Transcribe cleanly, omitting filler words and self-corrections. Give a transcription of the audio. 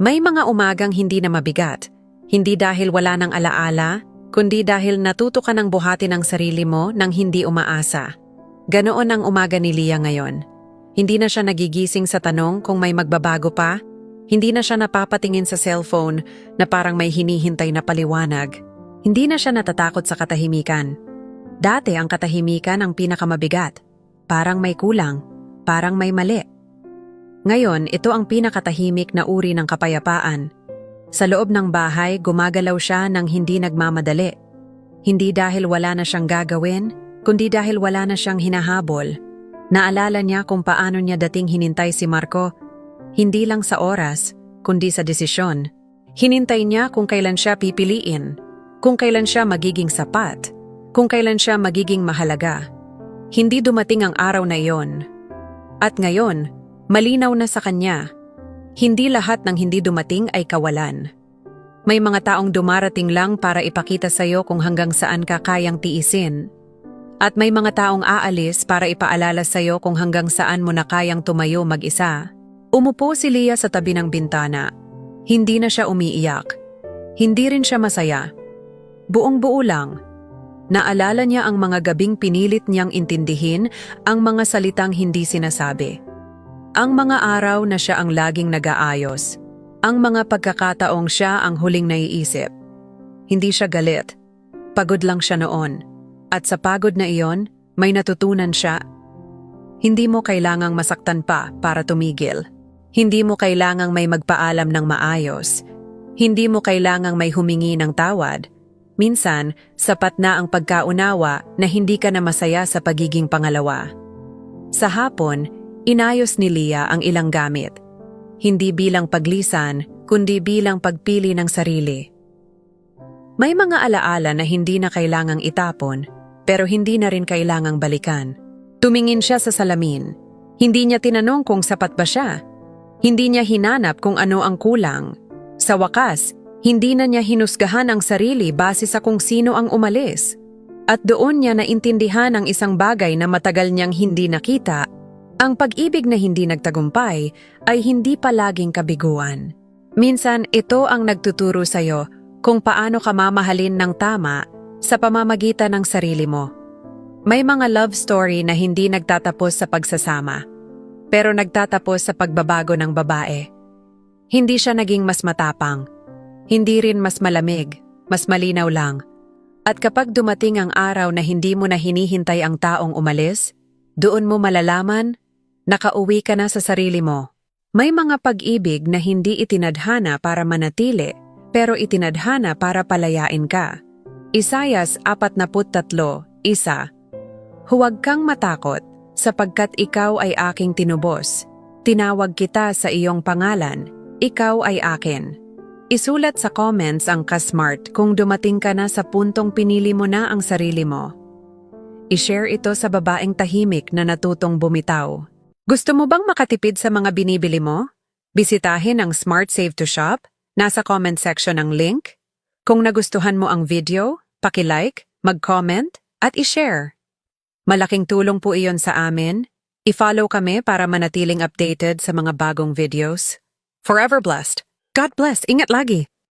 May mga umagang hindi na mabigat, hindi dahil wala ng alaala, kundi dahil natuto ka ng buhatin ang sarili mo nang hindi umaasa. Ganoon ang umaga ni Leah ngayon. Hindi na siya nagigising sa tanong kung may magbabago pa, hindi na siya napapatingin sa cellphone na parang may hinihintay na paliwanag. Hindi na siya natatakot sa katahimikan. Dati ang katahimikan ang pinakamabigat. Parang may kulang, parang may mali. Ngayon, ito ang pinakatahimik na uri ng kapayapaan. Sa loob ng bahay, gumagalaw siya nang hindi nagmamadali. Hindi dahil wala na siyang gagawin, kundi dahil wala na siyang hinahabol. Naalala niya kung paano niya dating hinintay si Marco, hindi lang sa oras, kundi sa desisyon. Hinintay niya kung kailan siya pipiliin, kung kailan siya magiging sapat, kung kailan siya magiging mahalaga. Hindi dumating ang araw na iyon. At ngayon, malinaw na sa kanya, hindi lahat ng hindi dumating ay kawalan. May mga taong dumarating lang para ipakita sa iyo kung hanggang saan ka kayang tiisin. At may mga taong aalis para ipaalala sa iyo kung hanggang saan mo na kayang tumayo mag-isa. Umupo si Leah sa tabi ng bintana. Hindi na siya umiiyak. Hindi rin siya masaya. Buong-buo lang. Naalala niya ang mga gabing pinilit niyang intindihin ang mga salitang hindi sinasabi. Ang mga araw na siya ang laging nag-aayos. Ang mga pagkakataong siya ang huling naiisip. Hindi siya galit. Pagod lang siya noon. At sa pagod na iyon, may natutunan siya. Hindi mo kailangang masaktan pa para tumigil. Hindi mo kailangang may magpaalam ng maayos. Hindi mo kailangang may humingi ng tawad. Minsan, sapat na ang pagkaunawa na hindi ka na masaya sa pagiging pangalawa. Sa hapon, inayos ni Leah ang ilang gamit. Hindi bilang paglisan, kundi bilang pagpili ng sarili. May mga alaala na hindi na kailangang itapon, pero hindi na rin kailangang balikan. Tumingin siya sa salamin. Hindi niya tinanong kung sapat ba siya. Hindi niya hinanap kung ano ang kulang. Sa wakas, hindi na niya hinusgahan ang sarili base sa kung sino ang umalis. At doon niya naintindihan ang isang bagay na matagal niyang hindi nakita. Ang pag-ibig na hindi nagtagumpay ay hindi palaging kabiguan. Minsan ito ang nagtuturo sa'yo kung paano ka mamahalin ng tama sa pamamagitan ng sarili mo. May mga love story na hindi nagtatapos sa pagsasama, pero nagtatapos sa pagbabago ng babae. Hindi siya naging mas matapang, hindi rin mas malamig, mas malinaw lang. At kapag dumating ang araw na hindi mo na hinihintay ang taong umalis, doon mo malalaman, nakauwi ka na sa sarili mo. May mga pag-ibig na hindi itinadhana para manatili, pero itinadhana para palayain ka. Isaias 43:1. Huwag kang matakot, sapagkat ikaw ay aking tinubos. Tinawag kita sa iyong pangalan, ikaw ay akin. Isulat sa comments ang ka-smart kung dumating ka na sa puntong pinili mo na ang sarili mo. I-share ito sa babaeng tahimik na natutong bumitaw. Gusto mo bang makatipid sa mga binibili mo? Bisitahin ang Smart Save to Shop. Nasa comment section ang link. Kung nagustuhan mo ang video, paki-like, mag-comment, at i-share. Malaking tulong po iyon sa amin. I-follow kami para manatiling updated sa mga bagong videos. Forever blessed. God bless. Ingat lagi.